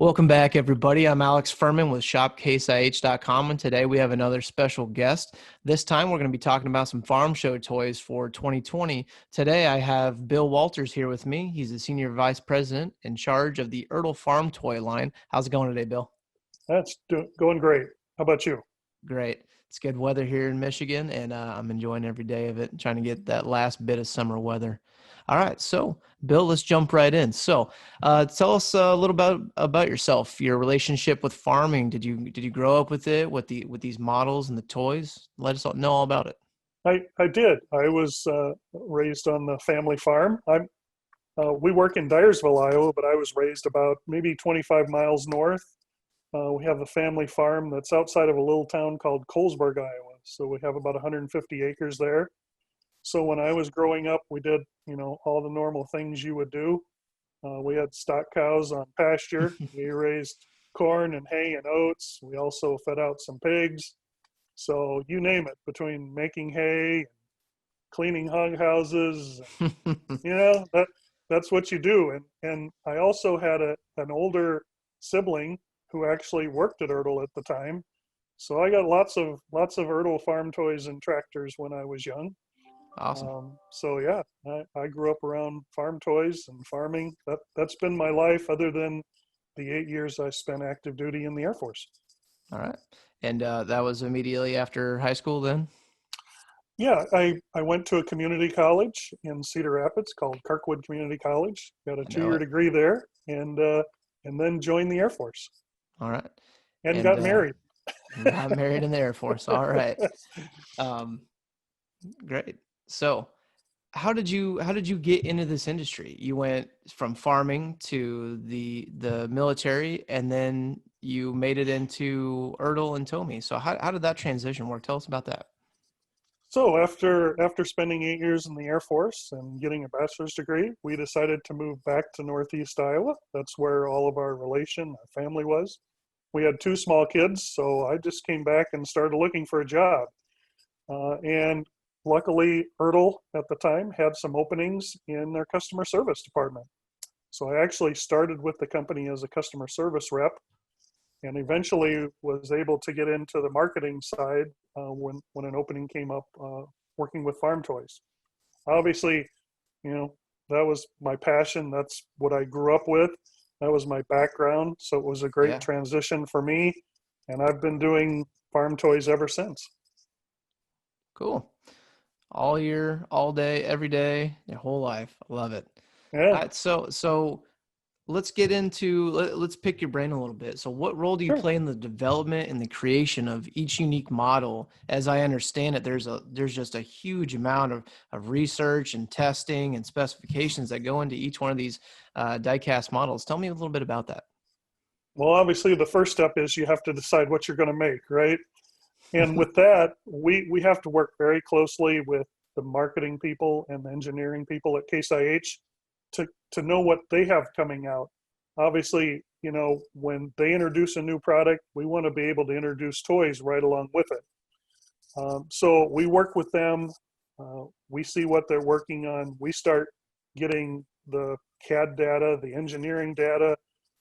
Welcome back, everybody. I'm Alex Furman with ShopCaseIH.com, and today we have another special guest. This time, we're going to be talking about some farm show toys for 2020. Today, I have Bill Walters here with me. He's the Senior Vice President in charge of the Ertl Farm Toy line. How's it going today, Bill? That's going great. How about you? Great. It's good weather here in Michigan, and I'm enjoying every day of it, trying to get that last bit of summer weather. All right, so Bill, let's jump right in. So, tell us a little about yourself, your relationship with farming. Did you grow up with it, with these models and the toys? Let us all know all about it. I did. I was raised on the family farm. We work in Dyersville, Iowa, but I was raised about maybe 25 miles north. We have a family farm that's outside of a little town called Colesburg, Iowa. So we have about 150 acres there. So when I was growing up, we did, all the normal things you would do. We had stock cows on pasture. We raised corn and hay and oats. We also fed out some pigs. So you name it, between making hay, cleaning hog houses, that's what you do. And I also had an older sibling who actually worked at Ertl at the time. So I got lots of Ertl farm toys and tractors when I was young. Awesome. So yeah, I grew up around farm toys and farming. That's been my life, other than the 8 years I spent active duty in the Air Force. All right. And that was immediately after high school then? Yeah, I went to a community college in Cedar Rapids called Kirkwood Community College. Got a I know 2-year it. degree there, and then joined the Air Force All right. and And got married. got married in the Air Force. All right. Um, Great. So, how did you get into this industry? You went from farming to the military, and then you made it into Ertl and Tomy. So how did that transition work? Tell us about that. So after spending 8 years in the Air Force and getting a bachelor's degree, we decided to move back to Northeast Iowa. That's where all of our family was. We had 2 small kids, so I just came back and started looking for a job. And luckily, Ertl at the time had some openings in their customer service department. So I actually started with the company as a customer service rep, and eventually was able to get into the marketing side when an opening came up, working with farm toys. Obviously, you know, that was my passion. That's what I grew up with. That was my background. So it was a great Yeah. transition for me. And I've been doing farm toys ever since. Cool. All year, all day, every day, your whole life. I love it. Yeah, All right. So let's get into let's pick your brain a little bit. So what role do you sure. play in the development and the creation of each unique model? As I understand it, there's just a huge amount of research and testing and specifications that go into each one of these diecast models. Tell me a little bit about that. Well, obviously, the first step is you have to decide what you're going to make, right? And with that, we have to work very closely with the marketing people and the engineering people at Case IH to know what they have coming out. Obviously, when they introduce a new product, we want to be able to introduce toys right along with it. So we work with them. We see what they're working on. We start getting the CAD data, the engineering data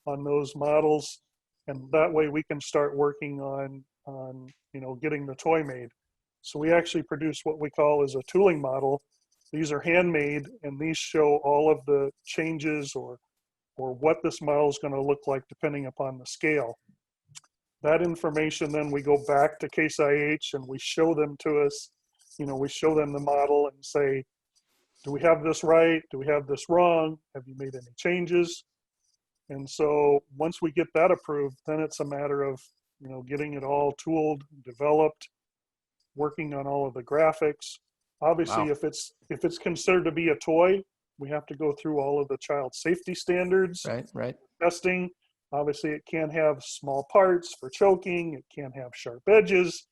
on those models, and that way we can start working on getting the toy made. So we actually produce what we call as a tooling model. These are handmade, and these show all of the changes or what this model is going to look like depending upon the scale. That information, then we go back to Case IH and we show them to us. We show them the model and say, do we have this right? Do we have this wrong? Have you made any changes? And so once we get that approved, then it's a matter of getting it all tooled, developed, working on all of the graphics. Obviously, Wow. if it's considered to be a toy, we have to go through all of the child safety standards, Right. Right. testing. Obviously, it can't have small parts for choking. It can't have sharp edges.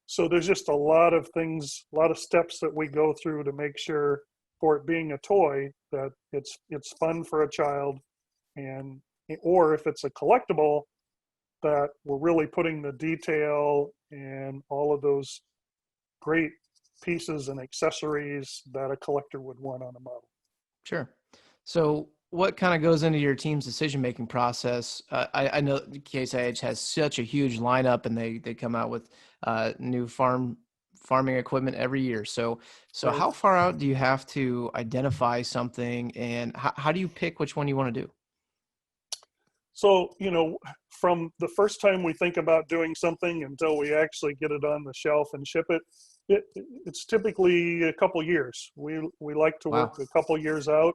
So there's just a lot of things, a lot of steps that we go through to make sure, for it being a toy, that it's fun for a child, and or if it's a collectible, that we're really putting the detail and all of those great pieces and accessories that a collector would want on a model. Sure. So what kind of goes into your team's decision-making process? I know Case IH has such a huge lineup, and they come out with new farming equipment every year. So Right. how far out do you have to identify something, and how do you pick which one you want to do? So, from the first time we think about doing something until we actually get it on the shelf and ship it, it's typically a couple years. We like to work Wow. a couple years out.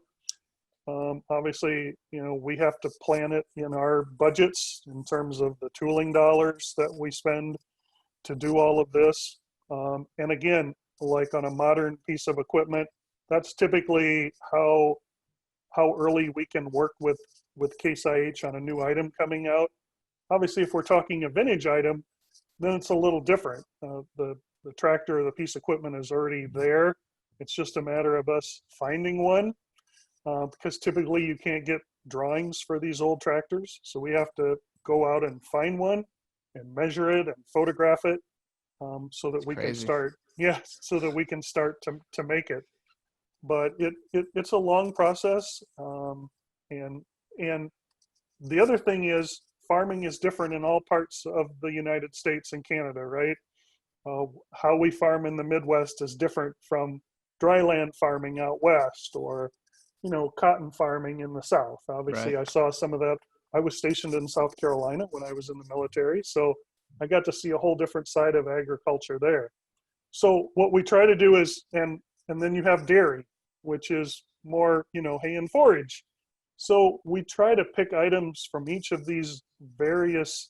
Obviously, we have to plan it in our budgets in terms of the tooling dollars that we spend to do all of this. And again, like on a modern piece of equipment, that's typically how early we can work with Case IH on a new item coming out. Obviously, if we're talking a vintage item, then it's a little different. The tractor or the piece of equipment is already there. It's just a matter of us finding one, because typically you can't get drawings for these old tractors. So we have to go out and find one and measure it and photograph it, so that It's we can crazy. start, yeah, so that we can start to make it. But it's a long process. And and the other thing is, farming is different in all parts of the United States and Canada, right? How we farm in the Midwest is different from dryland farming out west, or cotton farming in the South. Obviously, Right. I saw some of that. I was stationed in South Carolina when I was in the military, so I got to see a whole different side of agriculture there. So what we try to do is, and then you have dairy, which is more, hay and forage. So we try to pick items from each of these various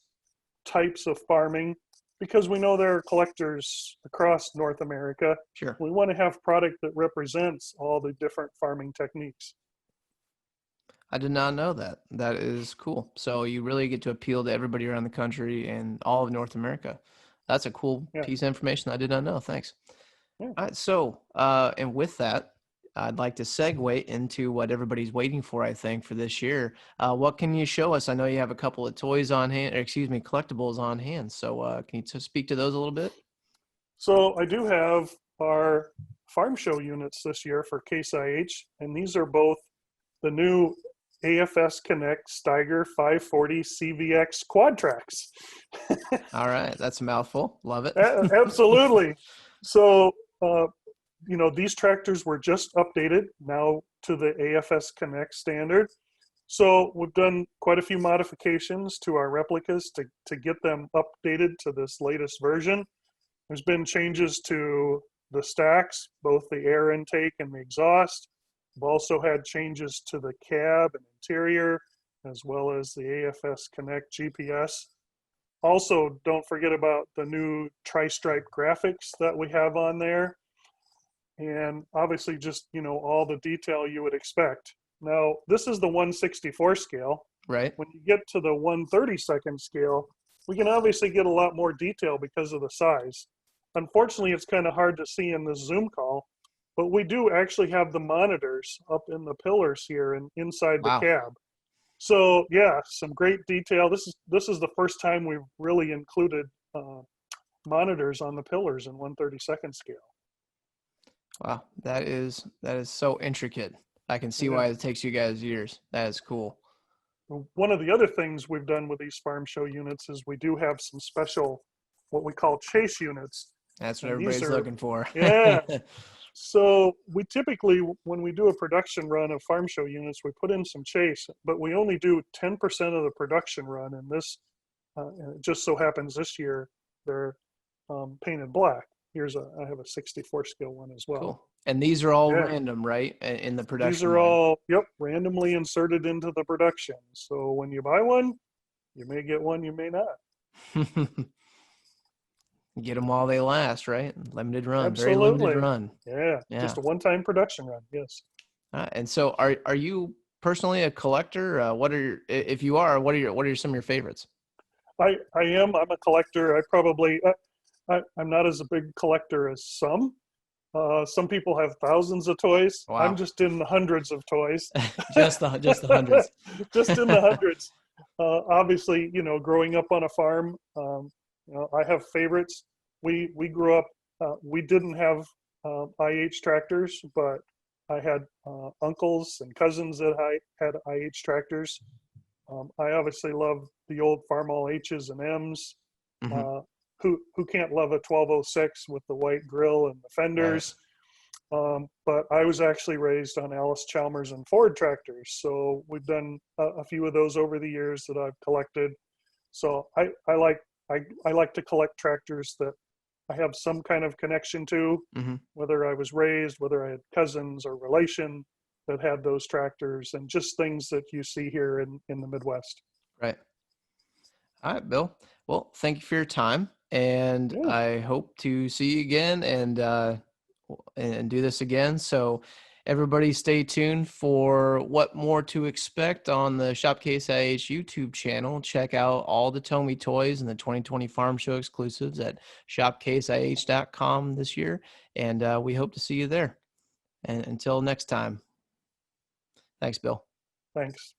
types of farming, because we know there are collectors across North America. Sure. We want to have product that represents all the different farming techniques. I did not know that. That is cool. So you really get to appeal to everybody around the country and all of North America. That's a cool Yeah, piece of information I did not know. Thanks. yeah. All right. So, and with that, I'd like to segue into what everybody's waiting for, I think, for this year. What can you show us? I know you have a couple of toys on hand, or excuse me, collectibles on hand. So, can you speak to those a little bit? So I do have our farm show units this year for Case IH, and these are both the new AFS Connect Steiger 540 CVX quad tracks. All right. That's a mouthful. Love it. Absolutely. So, these tractors were just updated now to the AFS Connect standard. So we've done quite a few modifications to our replicas to get them updated to this latest version. There's been changes to the stacks, both the air intake and the exhaust. We've also had changes to the cab and interior, as well as the AFS Connect GPS. Also, don't forget about the new tri-stripe graphics that we have on there. And obviously just, all the detail you would expect. Now, this is the 1/64 scale. Right. When you get to the 1/32 scale, we can obviously get a lot more detail because of the size. Unfortunately, it's kind of hard to see in this Zoom call, but we do actually have the monitors up in the pillars here and inside the Wow. cab. So yeah, some great detail. This is the first time we've really included monitors on the pillars in 1/32 scale. Wow. That is so intricate. I can see Yeah. why it takes you guys years. That is cool. One of the other things we've done with these farm show units is we do have some special, what we call chase units. That's what And these everybody's are, looking for. yeah. So we typically, when we do a production run of farm show units, we put in some chase, but we only do 10% of the production run. And this, and it just so happens this year, they're painted black. I have a 64 scale one as well. Cool. And these are all Yeah. random, right? In the These production are line. all, yep, randomly inserted into the production. So when you buy one, you may get one, you may not. Get them while they last, right? Limited run, very limited Absolutely. run. Yeah. Yeah. Just a one-time production run. Yes. And so, are you personally a collector? What are your, if you are, what are some of your favorites? I am. I'm a collector. I'm not as a big collector as some. Some people have thousands of toys. I'm Wow. just in the hundreds of toys. Just the hundreds. Just in the hundreds. Obviously, growing up on a farm, I have favorites. We grew up. We didn't have IH tractors, but I had uncles and cousins that I had IH tractors. I obviously love the old Farmall H's and M's. Hmm. Uh, who can't love a 1206 with the white grill and the Right. fenders? But I was actually raised on Alice Chalmers and Ford tractors, so we've done a few of those over the years that I've collected. So I like to collect tractors that I have some kind of connection to, Hmm. whether I was raised, whether I had cousins or relation that had those tractors, and just things that you see here in the Midwest. Right. All right, Bill. Well, thank you for your time, and Yeah, I hope to see you again and do this again. So, everybody, stay tuned for what more to expect on the Shopcase IH YouTube channel. Check out all the Tomy toys and the 2020 Farm Show exclusives at shopcaseih.com this year, and we hope to see you there. And until next time, thanks, Bill. thanks.